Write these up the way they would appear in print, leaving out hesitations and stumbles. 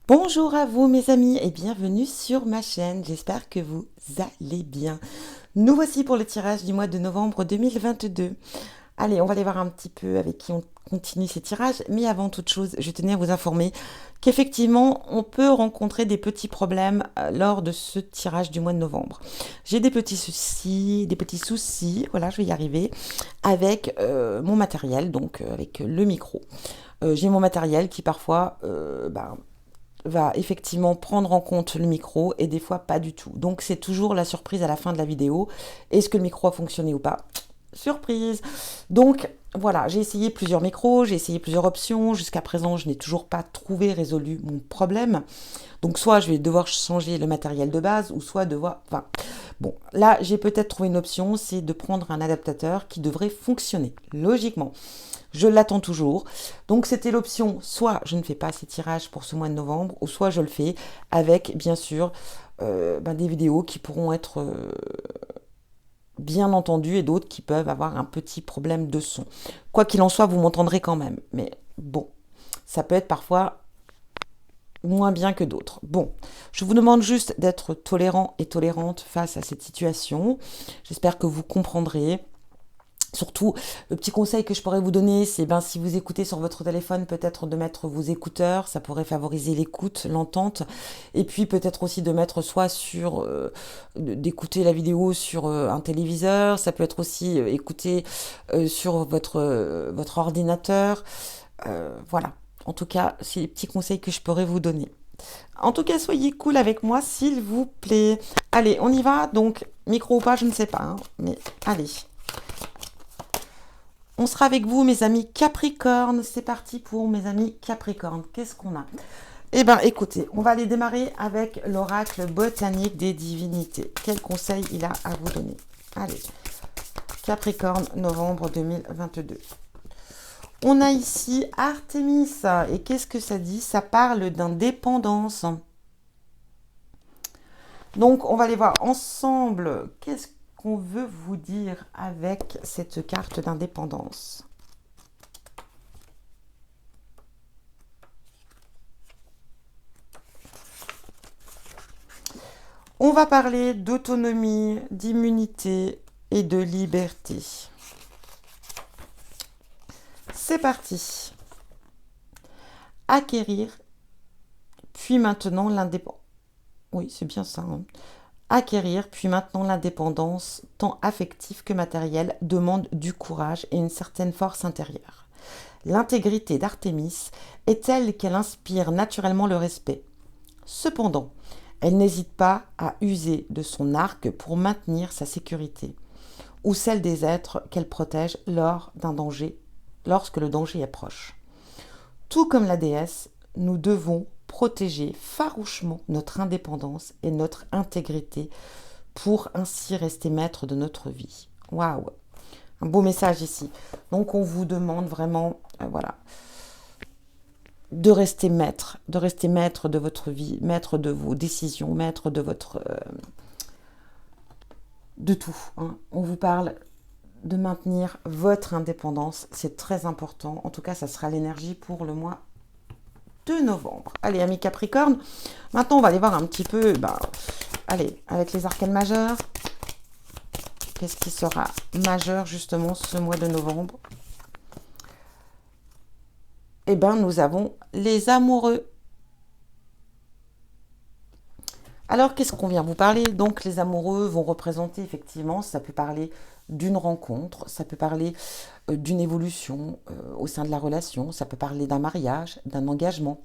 Bonjour à vous mes amis et bienvenue sur ma chaîne, j'espère que vous allez bien. Nous voici pour le tirage du mois de novembre 2022. Allez, on va aller voir un petit peu avec qui on continue ces tirages, mais avant toute chose, je tenais à vous informer qu'effectivement, on peut rencontrer des petits problèmes lors de ce tirage du mois de novembre. J'ai des petits soucis, voilà, je vais y arriver, avec mon matériel, donc avec le micro. J'ai mon matériel qui parfois va effectivement prendre en compte le micro et des fois pas du tout. Donc c'est toujours la surprise à la fin de la vidéo. Est-ce que le micro a fonctionné ou pas? Surprise. Donc voilà, j'ai essayé plusieurs micros, j'ai essayé plusieurs options. Jusqu'à présent, je n'ai toujours pas trouvé résolu mon problème. Donc soit je vais devoir changer le matériel de base ou soit devoir... Enfin, bon, là j'ai peut-être trouvé une option, c'est de prendre un adaptateur qui devrait fonctionner, logiquement. Je l'attends toujours. Donc c'était l'option, soit je ne fais pas ces tirages pour ce mois de novembre, ou soit je le fais avec, bien sûr, des vidéos qui pourront être bien entendues et d'autres qui peuvent avoir un petit problème de son. Quoi qu'il en soit, vous m'entendrez quand même. Mais bon, ça peut être parfois moins bien que d'autres. Bon, je vous demande juste d'être tolérant et tolérante face à cette situation. J'espère que vous comprendrez. Surtout, le petit conseil que je pourrais vous donner, c'est si vous écoutez sur votre téléphone, peut-être de mettre vos écouteurs, ça pourrait favoriser l'écoute, l'entente, et puis peut-être aussi de mettre soit d'écouter la vidéo sur un téléviseur, ça peut être aussi écouter sur votre ordinateur, voilà. En tout cas, c'est les petits conseils que je pourrais vous donner. En tout cas, soyez cool avec moi, s'il vous plaît. Allez, on y va. Donc, micro ou pas, je ne sais pas, hein, mais allez. On sera avec vous, mes amis Capricorne. C'est parti pour mes amis Capricorne. Qu'est-ce qu'on a? Eh bien, écoutez, on va aller démarrer avec l'oracle botanique des divinités. Quel conseil il a à vous donner? Allez, Capricorne, novembre 2022. On a ici Artémis. Et qu'est-ce que ça dit? Ça parle d'indépendance. Donc, on va aller voir ensemble qu'est-ce qu'on veut vous dire avec cette carte d'indépendance. On va parler d'autonomie, d'immunité et de liberté. C'est parti. Acquérir, puis maintenant l'indépendance. Oui, c'est bien ça. Hein. Acquérir, puis maintenant l'indépendance, tant affective que matérielle, demande du courage et une certaine force intérieure. L'intégrité d'Artémis est telle qu'elle inspire naturellement le respect. Cependant, elle n'hésite pas à user de son arc pour maintenir sa sécurité, ou celle des êtres qu'elle protège lorsque le danger est proche. Tout comme la déesse, nous devons protéger farouchement notre indépendance et notre intégrité pour ainsi rester maître de notre vie. Waouh! Un beau message ici. Donc on vous demande vraiment, de rester maître de votre vie, maître de vos décisions, maître de votre... de tout. Hein. On vous parle de maintenir votre indépendance, c'est très important. En tout cas, ça sera l'énergie pour le mois de novembre. Allez, amis Capricorne, maintenant on va aller voir un petit peu, allez, avec les arcanes majeurs, qu'est-ce qui sera majeur justement ce mois de novembre? Eh bien, nous avons les amoureux. Alors, qu'est-ce qu'on vient vous parler? Donc, les amoureux vont représenter, effectivement, ça peut parler d'une rencontre, ça peut parler d'une évolution au sein de la relation, ça peut parler d'un mariage, d'un engagement,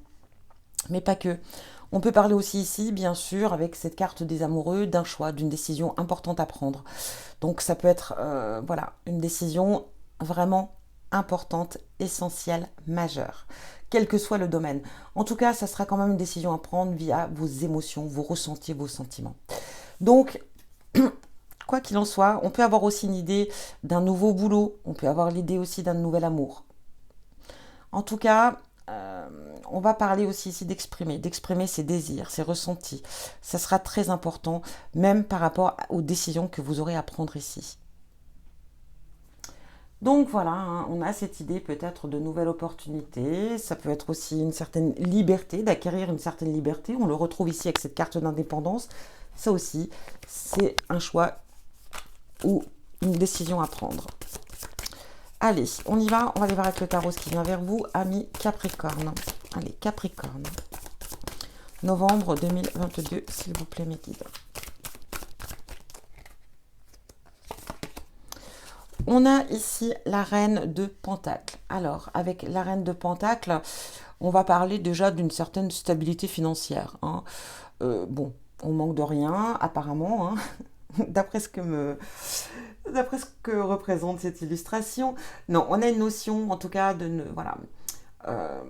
mais pas que. On peut parler aussi ici, bien sûr, avec cette carte des amoureux, d'un choix, d'une décision importante à prendre. Donc, ça peut être, une décision vraiment importante, essentielle, majeure, quel que soit le domaine. En tout cas, ça sera quand même une décision à prendre via vos émotions, vos ressentis, vos sentiments. Donc, quoi qu'il en soit, on peut avoir aussi une idée d'un nouveau boulot, on peut avoir l'idée aussi d'un nouvel amour. En tout cas, on va parler aussi ici d'exprimer ses désirs, ses ressentis. Ça sera très important, même par rapport aux décisions que vous aurez à prendre ici. Donc voilà, hein, on a cette idée peut-être de nouvelles opportunités. Ça peut être aussi une certaine liberté, d'acquérir une certaine liberté. On le retrouve ici avec cette carte d'indépendance. Ça aussi, c'est un choix ou une décision à prendre. Allez, on y va. On va aller voir avec le tarot ce qui vient vers vous, amis Capricorne. Allez, Capricorne. Novembre 2022, s'il vous plaît, mes guides. On a ici la reine de Pentacle. Alors, avec la reine de Pentacle, on va parler déjà d'une certaine stabilité financière. Hein. Bon, on manque de rien, apparemment, hein, d'après d'après ce que représente cette illustration. Non, on a une notion, en tout cas, voilà, euh,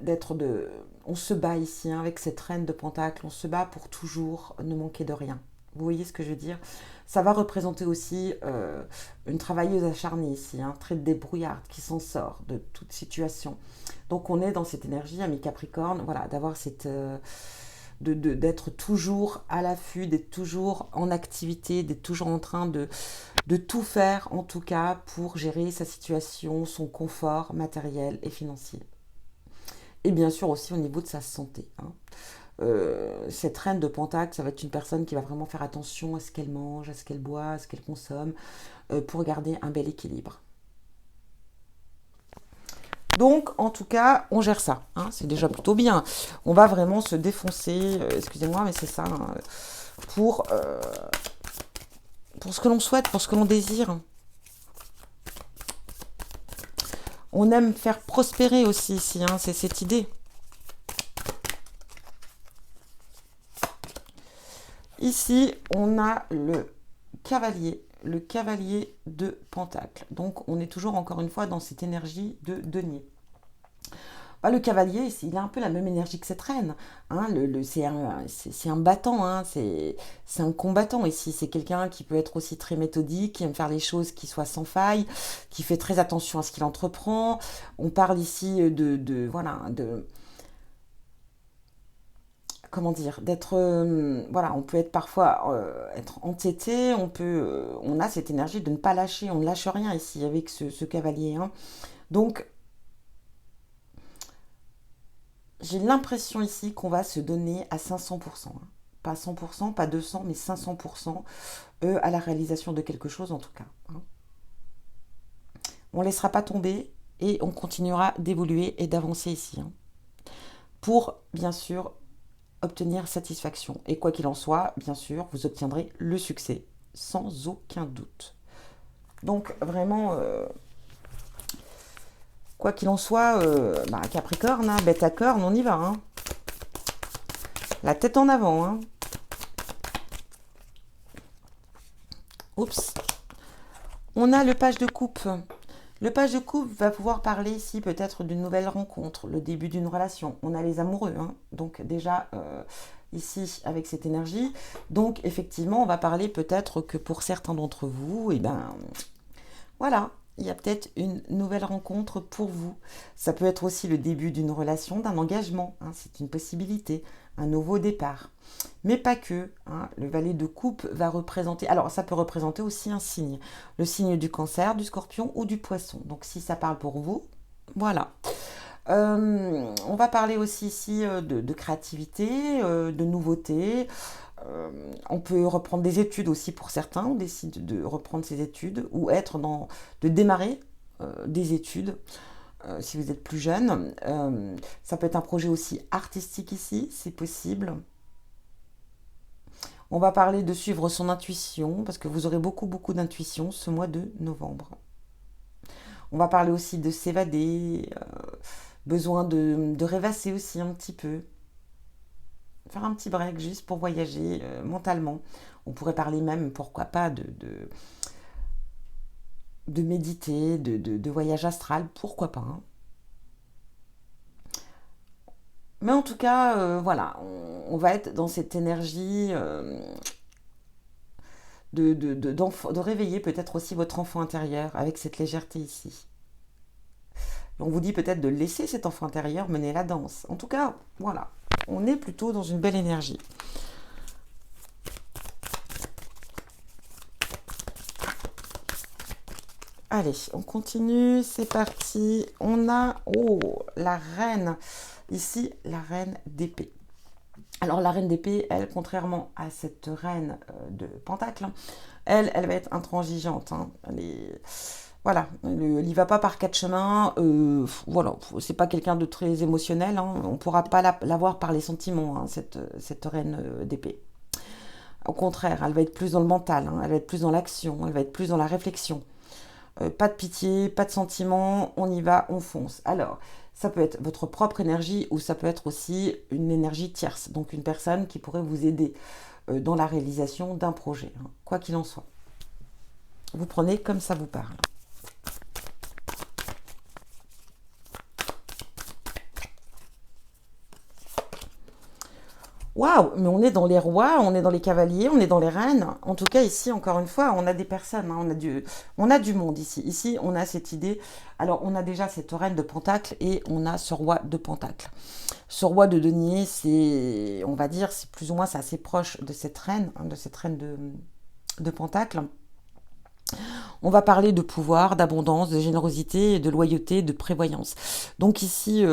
d'être de... On se bat ici, hein, avec cette reine de Pentacle, on se bat pour toujours ne manquer de rien. Vous voyez ce que je veux dire? Ça va représenter aussi une travailleuse acharnée ici, hein, très débrouillarde, qui s'en sort de toute situation. Donc on est dans cette énergie, ami Capricorne, voilà, d'avoir cette... d'être toujours à l'affût, d'être toujours en activité, d'être toujours en train de tout faire, en tout cas, pour gérer sa situation, son confort matériel et financier. Et bien sûr aussi au niveau de sa santé. Hein. Cette reine de Pentacle, ça va être une personne qui va vraiment faire attention à ce qu'elle mange, à ce qu'elle boit, à ce qu'elle consomme, pour garder un bel équilibre. Donc, en tout cas, on gère ça. Hein, c'est déjà plutôt bien. On va vraiment se défoncer, excusez-moi, mais c'est ça, hein, pour ce que l'on souhaite, pour ce que l'on désire. On aime faire prospérer aussi ici, hein, c'est cette idée. Ici, on a le cavalier de Pentacle. Donc, on est toujours, encore une fois, dans cette énergie de denier. Bah, le cavalier, il a un peu la même énergie que cette reine. Hein, c'est un battant, hein, c'est un combattant ici. C'est quelqu'un qui peut être aussi très méthodique, qui aime faire les choses qui soient sans faille, qui fait très attention à ce qu'il entreprend. On parle ici voilà, comment dire, d'être, voilà, on peut être parfois être entêté, on a cette énergie de ne pas lâcher, on ne lâche rien ici avec ce cavalier. Hein. Donc, j'ai l'impression ici qu'on va se donner à 500%. Hein. Pas 100%, pas 200, mais 500% à la réalisation de quelque chose en tout cas. Hein. On ne laissera pas tomber et on continuera d'évoluer et d'avancer ici. Hein. Pour, bien sûr, obtenir satisfaction. Et quoi qu'il en soit, bien sûr, vous obtiendrez le succès, sans aucun doute. Donc, vraiment, quoi qu'il en soit, Capricorne, hein, bête à corne, on y va. Hein. La tête en avant. Hein. Oups. On a le page de coupe. Le page de coupe va pouvoir parler ici peut-être d'une nouvelle rencontre, le début d'une relation. On a les amoureux, hein. Donc déjà ici avec cette énergie. Donc effectivement, on va parler peut-être que pour certains d'entre vous, eh ben voilà, il y a peut-être une nouvelle rencontre pour vous. Ça peut être aussi le début d'une relation, d'un engagement, hein, c'est une possibilité, un nouveau départ. Mais pas que, hein, le valet de coupe va représenter, alors ça peut représenter aussi un signe, le signe du cancer, du scorpion ou du poisson. Donc si ça parle pour vous, voilà. On va parler aussi ici de créativité, de nouveauté. On peut reprendre des études aussi pour certains, on décide de reprendre ses études ou de démarrer des études si vous êtes plus jeune. Ça peut être un projet aussi artistique ici, c'est possible. On va parler de suivre son intuition parce que vous aurez beaucoup d'intuition ce mois de novembre. On va parler aussi de s'évader, besoin de rêvasser aussi un petit peu. Faire un petit break juste pour voyager mentalement. On pourrait parler même, pourquoi pas, de méditer, de voyage astral, pourquoi pas. Hein. Mais en tout cas, voilà, on va être dans cette énergie de réveiller peut-être aussi votre enfant intérieur avec cette légèreté ici. Et on vous dit peut-être de laisser cet enfant intérieur mener la danse. En tout cas, voilà, on est plutôt dans une belle énergie. Allez, on continue, c'est parti. On a, oh, la reine. Ici, la reine d'épée. Alors la reine d'épée, elle, contrairement à cette reine de Pentacle, hein, elle va être intransigeante. Hein. Voilà, elle y va pas par quatre chemins. Voilà, c'est pas quelqu'un de très émotionnel. Hein. On pourra pas la voir par les sentiments, hein, cette reine d'épée. Au contraire, elle va être plus dans le mental, hein, elle va être plus dans l'action, elle va être plus dans la réflexion. Pas de pitié, pas de sentiments, on y va, on fonce. Alors, ça peut être votre propre énergie ou ça peut être aussi une énergie tierce, donc une personne qui pourrait vous aider dans la réalisation d'un projet, hein, quoi qu'il en soit. Vous prenez comme ça vous parle. Waouh, mais on est dans les rois, on est dans les cavaliers, on est dans les reines. En tout cas, ici, encore une fois, on a des personnes, hein, on a du monde ici. Ici, on a cette idée. Alors, on a déjà cette reine de Pentacle et on a ce roi de Pentacle. Ce roi de denier, c'est, on va dire, c'est plus ou moins, c'est assez proche de cette reine, hein, de Pentacle. On va parler de pouvoir, d'abondance, de générosité, de loyauté, de prévoyance. Donc ici,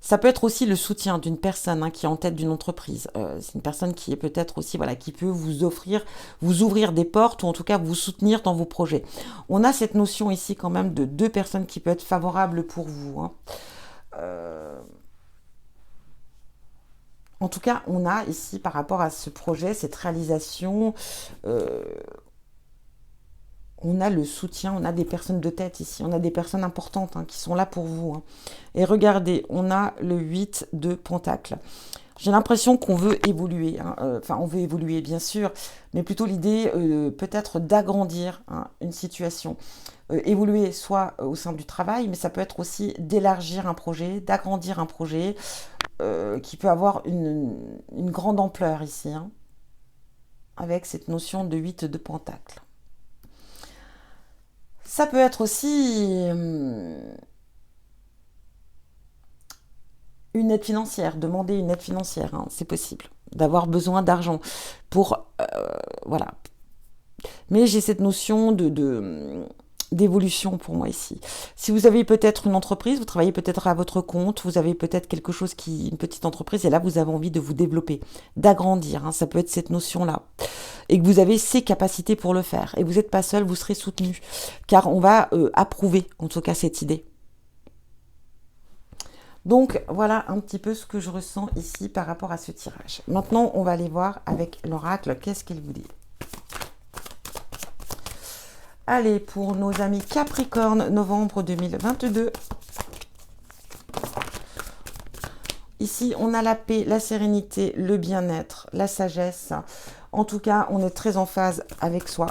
ça peut être aussi le soutien d'une personne, hein, qui est en tête d'une entreprise. C'est une personne qui est peut-être aussi, voilà, qui peut vous offrir, vous ouvrir des portes ou en tout cas vous soutenir dans vos projets. On a cette notion ici quand même de deux personnes qui peuvent être favorables pour vous. Hein. En tout cas, on a ici par rapport à ce projet, cette réalisation, euh, on a le soutien, on a des personnes de tête ici, on a des personnes importantes, hein, qui sont là pour vous. Hein. Et regardez, on a le 8 de Pentacle. J'ai l'impression qu'on veut évoluer, hein. Enfin, on veut évoluer bien sûr, mais plutôt l'idée peut-être d'agrandir, hein, une situation. Évoluer soit au sein du travail, mais ça peut être aussi d'élargir un projet, d'agrandir un projet qui peut avoir une grande ampleur ici, hein, avec cette notion de 8 de Pentacle. Ça peut être aussi une aide financière, demander une aide financière, hein, c'est possible, d'avoir besoin d'argent pour, voilà. Mais j'ai cette notion d'évolution pour moi ici. Si vous avez peut-être une entreprise, vous travaillez peut-être à votre compte, vous avez peut-être quelque chose une petite entreprise, et là vous avez envie de vous développer, d'agrandir, hein, ça peut être cette notion-là. Et que vous avez ces capacités pour le faire. Et vous n'êtes pas seul, vous serez soutenu. Car on va approuver, en tout cas, cette idée. Donc, voilà un petit peu ce que je ressens ici par rapport à ce tirage. Maintenant, on va aller voir avec l'oracle, qu'est-ce qu'il vous dit. Allez, pour nos amis Capricorne, novembre 2022. Ici, on a la paix, la sérénité, le bien-être, la sagesse. En tout cas, on est très en phase avec soi,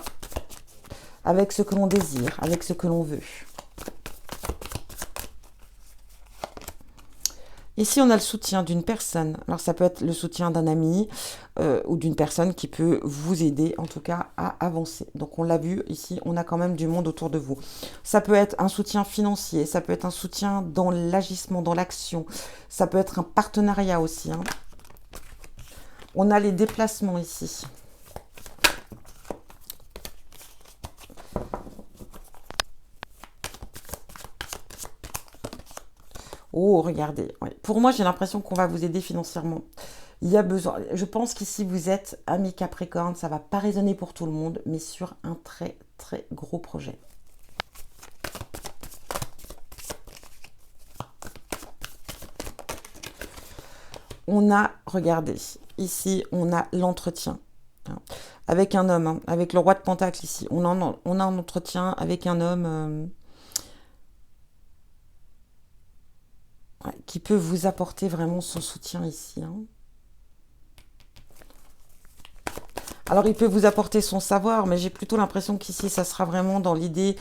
avec ce que l'on désire, avec ce que l'on veut. Ici, on a le soutien d'une personne. Alors, ça peut être le soutien d'un ami ou d'une personne qui peut vous aider, en tout cas, à avancer. Donc, on l'a vu, ici, on a quand même du monde autour de vous. Ça peut être un soutien financier, ça peut être un soutien dans l'agissement, dans l'action. Ça peut être un partenariat aussi. Hein. On a les déplacements ici. Oh, regardez. Ouais. Pour moi, j'ai l'impression qu'on va vous aider financièrement. Il y a besoin. Je pense qu'ici, vous êtes ami Capricorne. Ça ne va pas résonner pour tout le monde, mais sur un très, très gros projet. On a, regardez, ici, on a l'entretien. Hein, avec un homme, hein, avec le roi de Pentacle ici. On a un entretien avec un homme qui peut vous apporter vraiment son soutien ici. Hein. Alors, il peut vous apporter son savoir, mais j'ai plutôt l'impression qu'ici, ça sera vraiment dans l'idée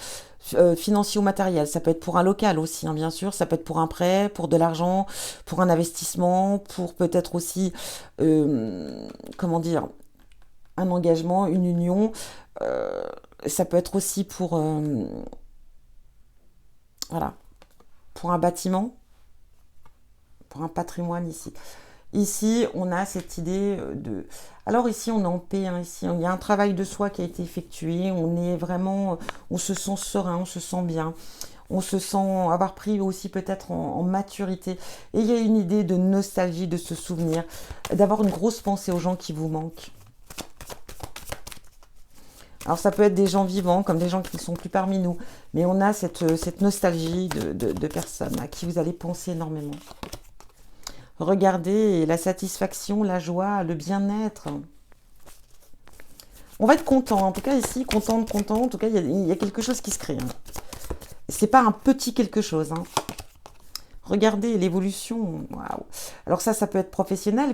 financière ou matérielle. Ça peut être pour un local aussi, hein, bien sûr. Ça peut être pour un prêt, pour de l'argent, pour un investissement, pour peut-être aussi, comment dire, un engagement, une union. Euh, Ça peut être aussi pour, voilà, pour un bâtiment, pour un patrimoine ici. Ici, on a cette idée de... Alors ici, on est en paix, hein, ici, il y a un travail de soi qui a été effectué, on est vraiment, on se sent serein, on se sent bien, on se sent avoir pris aussi peut-être en maturité. Et il y a une idée de nostalgie, de se souvenir, d'avoir une grosse pensée aux gens qui vous manquent. Alors ça peut être des gens vivants, comme des gens qui ne sont plus parmi nous, mais on a cette nostalgie de personnes à qui vous allez penser énormément. Regardez la satisfaction, la joie, le bien-être. On va être content, en tout cas ici, content. En tout cas, il y a quelque chose qui se crée. Hein. C'est pas un petit quelque chose. Hein. Regardez l'évolution. Waouh. Alors ça peut être professionnel,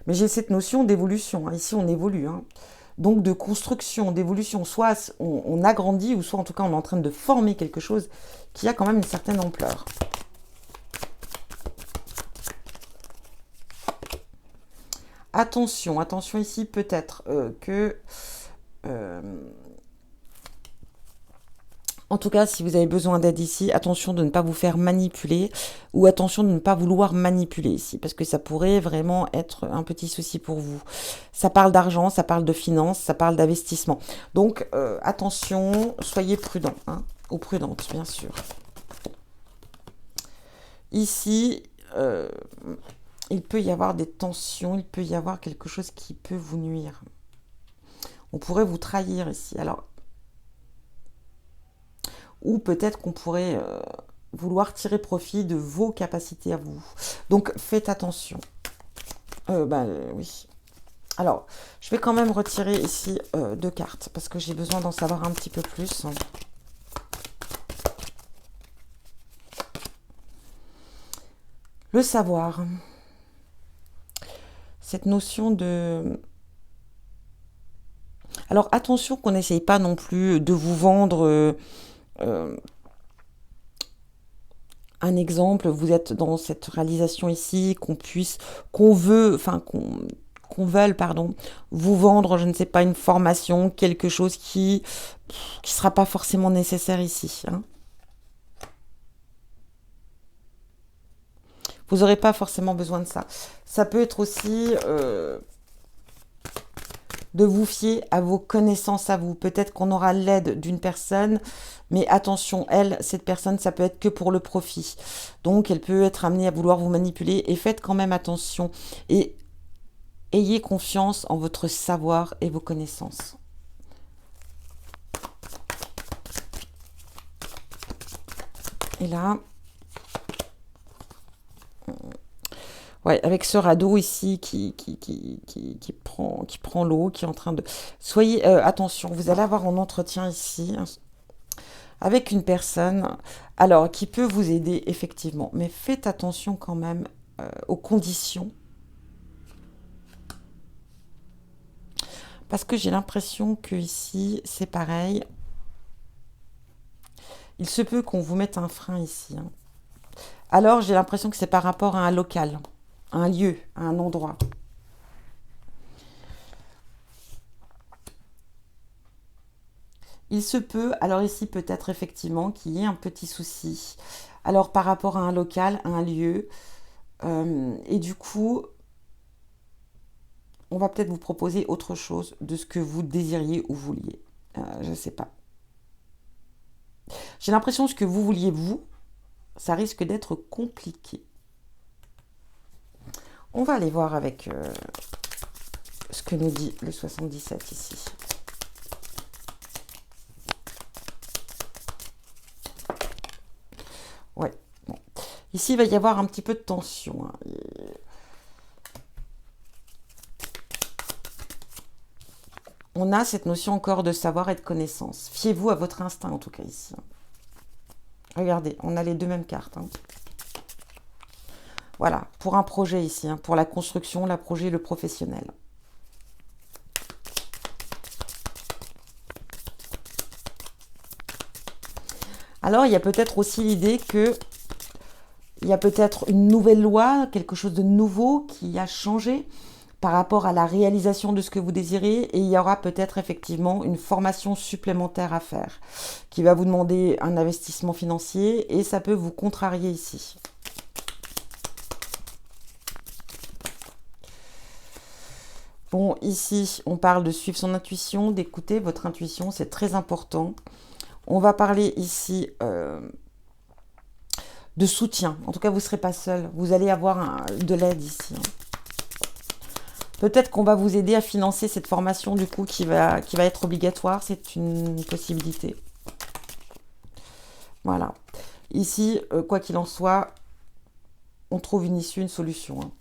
mais j'ai cette notion d'évolution. Hein. Ici, on évolue. Hein. Donc de construction, d'évolution. Soit on agrandit, ou soit en tout cas on est en train de former quelque chose qui a quand même une certaine ampleur. Attention ici peut-être que... en tout cas, si vous avez besoin d'aide ici, attention de ne pas vous faire manipuler ou attention de ne pas vouloir manipuler ici parce que ça pourrait vraiment être un petit souci pour vous. Ça parle d'argent, ça parle de finances, ça parle d'investissement. Donc, attention, soyez prudents hein, ou prudentes, bien sûr. Ici, il peut y avoir des tensions, il peut y avoir quelque chose qui peut vous nuire. On pourrait vous trahir ici. Alors, ou peut-être qu'on pourrait vouloir tirer profit de vos capacités à vous. Donc, faites attention. Oui. Alors, je vais quand même retirer ici 2 cartes, parce que j'ai besoin d'en savoir un petit peu plus. Le savoir. Cette notion de... Alors, attention qu'on n'essaye pas non plus de vous vendre... un exemple, vous êtes dans cette réalisation ici, qu'on veuille, vous vendre, je ne sais pas, une formation, quelque chose qui sera pas forcément nécessaire ici. Hein. Vous n'aurez pas forcément besoin de ça. Ça peut être aussi de vous fier à vos connaissances à vous. Peut-être qu'on aura l'aide d'une personne, mais attention, cette personne, ça peut être que pour le profit. Donc, elle peut être amenée à vouloir vous manipuler et faites quand même attention. Et ayez confiance en votre savoir et vos connaissances. Et là... Ouais, avec ce radeau ici qui prend l'eau, qui est en train de... Soyez attention, vous allez avoir un entretien ici avec une personne, alors qui peut vous aider effectivement, mais faites attention quand même aux conditions. Parce que j'ai l'impression que ici, c'est pareil. Il se peut qu'on vous mette un frein ici. Hein. Alors, j'ai l'impression que c'est par rapport à un local. Un lieu, un endroit. Il se peut, alors ici peut-être effectivement qu'il y ait un petit souci. Alors par rapport à un local, à un lieu, et du coup, on va peut-être vous proposer autre chose de ce que vous désiriez ou vouliez. Je ne sais pas. J'ai l'impression que ce que vous vouliez vous, ça risque d'être compliqué. On va aller voir avec ce que nous dit le 77 ici. Ouais. Bon. Ici, il va y avoir un petit peu de tension. Hein. On a cette notion encore de savoir et de connaissance. Fiez-vous à votre instinct, en tout cas, ici. Regardez, on a les deux mêmes cartes. Hein. Voilà, pour un projet ici, hein, pour la construction, le projet, le professionnel. Alors, il y a peut-être aussi l'idée que il y a peut-être une nouvelle loi, quelque chose de nouveau qui a changé par rapport à la réalisation de ce que vous désirez, et il y aura peut-être effectivement une formation supplémentaire à faire qui va vous demander un investissement financier, et ça peut vous contrarier ici. Bon, ici, on parle de suivre son intuition, d'écouter votre intuition, c'est très important. On va parler ici de soutien. En tout cas, vous ne serez pas seul. Vous allez avoir de l'aide ici. Peut-être qu'on va vous aider à financer cette formation, du coup, qui va être obligatoire. C'est une possibilité. Voilà. Ici, quoi qu'il en soit, on trouve une issue, une solution. Hein.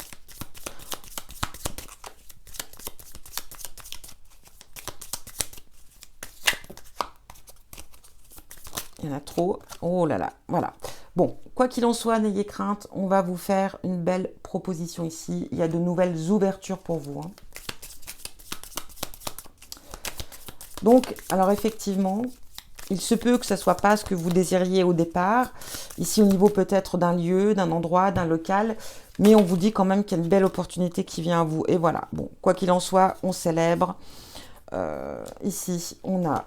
Il y en a trop. Oh là là, voilà. Bon, quoi qu'il en soit, n'ayez crainte. On va vous faire une belle proposition ici. Il y a de nouvelles ouvertures pour vous. Hein. Donc, alors effectivement, il se peut que ce ne soit pas ce que vous désiriez au départ. Ici, au niveau peut-être d'un lieu, d'un endroit, d'un local. Mais on vous dit quand même qu'il y a une belle opportunité qui vient à vous. Et voilà. Bon, quoi qu'il en soit, on célèbre. Ici, on a...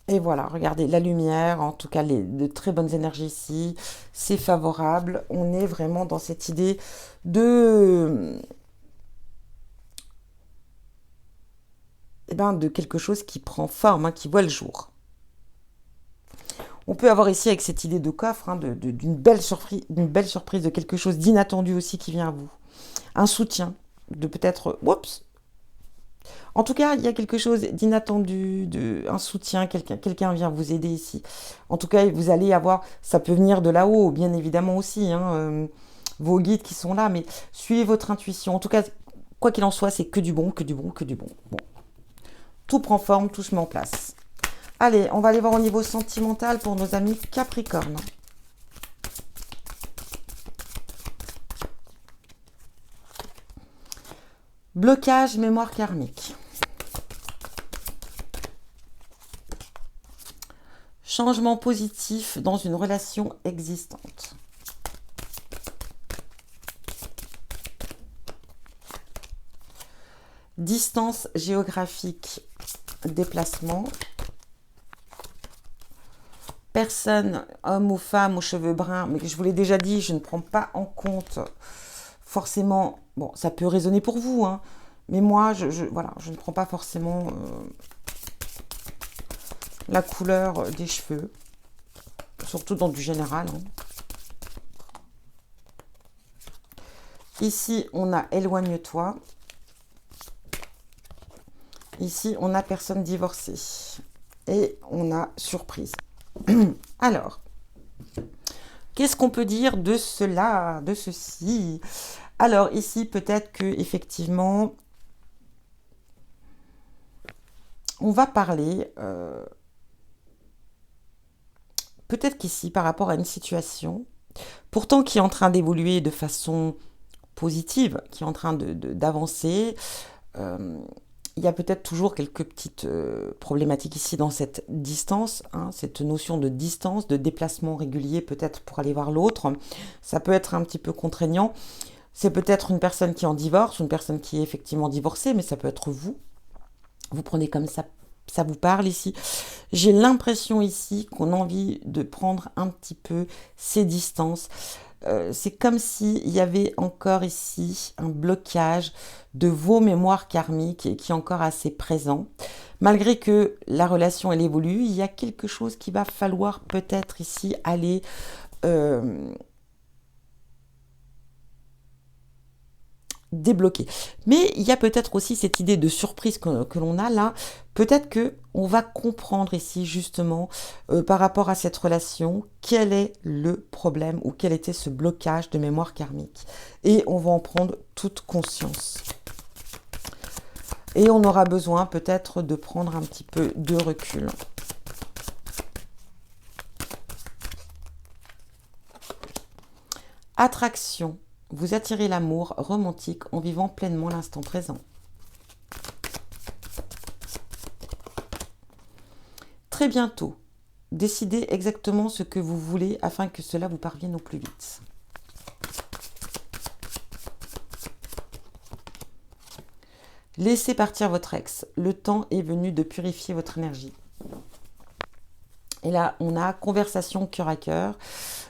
Et voilà, regardez, la lumière, en tout cas, de très bonnes énergies ici. C'est favorable. On est vraiment dans cette idée de... de quelque chose qui prend forme, hein, qui voit le jour. On peut avoir ici avec cette idée de coffre, hein, d'une belle surprise, de quelque chose d'inattendu aussi qui vient à vous. Un soutien, de peut-être, oups. En tout cas, il y a quelque chose d'inattendu, un soutien, quelqu'un vient vous aider ici. En tout cas, vous allez avoir, ça peut venir de là-haut, bien évidemment aussi, hein, vos guides qui sont là, mais suivez votre intuition. En tout cas, quoi qu'il en soit, c'est que du bon, que du bon, que du bon. Bon. Tout prend forme, tout se met en place. Allez, on va aller voir au niveau sentimental pour nos amis Capricorne. Blocage, mémoire karmique. Changement positif dans une relation existante. Distance géographique, déplacement. Personne, homme ou femme aux cheveux bruns, mais je vous l'ai déjà dit, je ne prends pas en compte forcément, bon, ça peut résonner pour vous, hein, mais moi, voilà, je ne prends pas forcément la couleur des cheveux, surtout dans du général. Hein. Ici, on a éloigne-toi. Ici, on a personne divorcée. Et on a surprise. Alors, qu'est-ce qu'on peut dire de cela, de ceci? Alors, ici, peut-être que effectivement, on va parler... peut-être qu'ici, par rapport à une situation, pourtant qui est en train d'évoluer de façon positive, qui est en train d'avancer, il y a peut-être toujours quelques petites problématiques ici dans cette distance, hein, cette notion de distance, de déplacement régulier peut-être pour aller voir l'autre. Ça peut être un petit peu contraignant. C'est peut-être une personne qui est en divorce, une personne qui est effectivement divorcée, mais ça peut être vous. Vous prenez comme ça vous parle ici. J'ai l'impression ici qu'on a envie de prendre un petit peu ces distances. C'est comme s'il y avait encore ici un blocage de vos mémoires karmiques qui est encore assez présent. Malgré que la relation elle évolue, il y a quelque chose qui va falloir peut-être ici aller débloquer. Mais il y a peut-être aussi cette idée de surprise que l'on a là. Peut-être que on va comprendre ici justement par rapport à cette relation quel est le problème ou quel était ce blocage de mémoire karmique. Et on va en prendre toute conscience. Et on aura besoin peut-être de prendre un petit peu de recul. Attraction. Vous attirez l'amour romantique en vivant pleinement l'instant présent. Très bientôt, décidez exactement ce que vous voulez afin que cela vous parvienne au plus vite. Laissez partir votre ex. Le temps est venu de purifier votre énergie. Et là, on a conversation cœur à cœur.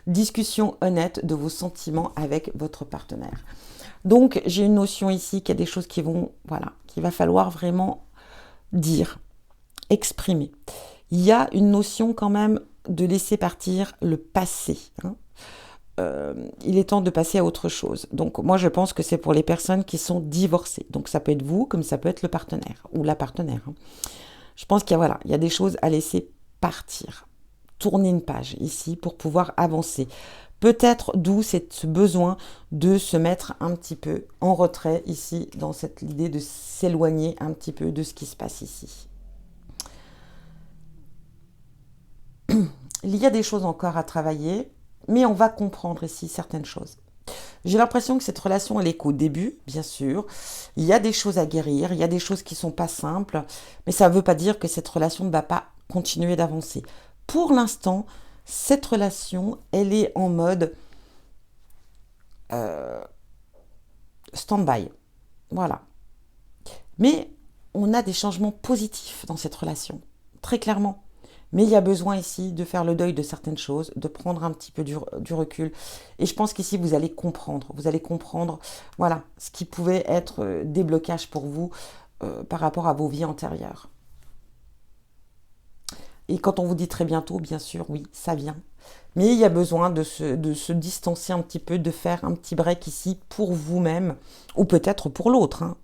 discussion honnête de vos sentiments avec votre partenaire. Donc, j'ai une notion ici qu'il y a des choses qui vont, voilà, qu'il va falloir vraiment dire, exprimer. Il y a une notion quand même de laisser partir le passé. Hein. Il est temps de passer à autre chose. Donc, moi, je pense que c'est pour les personnes qui sont divorcées. Donc, ça peut être vous, comme ça peut être le partenaire ou la partenaire. Hein. Je pense qu'il y a, voilà, il y a des choses à laisser partir. Tourner une page ici pour pouvoir avancer. Peut-être d'où ce besoin de se mettre un petit peu en retrait ici, dans cette idée de s'éloigner un petit peu de ce qui se passe ici. Il y a des choses encore à travailler, mais on va comprendre ici certaines choses. J'ai l'impression que cette relation, elle est qu'au début, bien sûr. Il y a des choses à guérir, il y a des choses qui ne sont pas simples, mais ça ne veut pas dire que cette relation ne va pas continuer d'avancer. Pour l'instant, cette relation, elle est en mode stand-by. Voilà. Mais on a des changements positifs dans cette relation, très clairement. Mais il y a besoin ici de faire le deuil de certaines choses, de prendre un petit peu du recul. Et je pense qu'ici, vous allez comprendre, voilà, ce qui pouvait être des blocages pour vous par rapport à vos vies antérieures. Et quand on vous dit très bientôt, bien sûr, oui, ça vient. Mais il y a besoin de se distancer un petit peu, de faire un petit break ici pour vous-même, ou peut-être pour l'autre. Hein.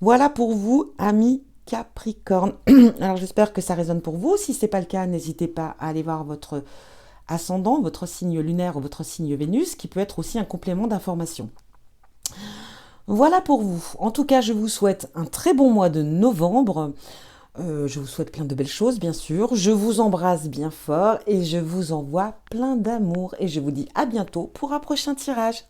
Voilà pour vous, amis Capricorne. Alors j'espère que ça résonne pour vous. Si ce n'est pas le cas, n'hésitez pas à aller voir votre ascendant, votre signe lunaire ou votre signe Vénus, qui peut être aussi un complément d'information. Voilà pour vous. En tout cas, je vous souhaite un très bon mois de novembre. Je vous souhaite plein de belles choses, bien sûr. Je vous embrasse bien fort et je vous envoie plein d'amour. Et je vous dis à bientôt pour un prochain tirage.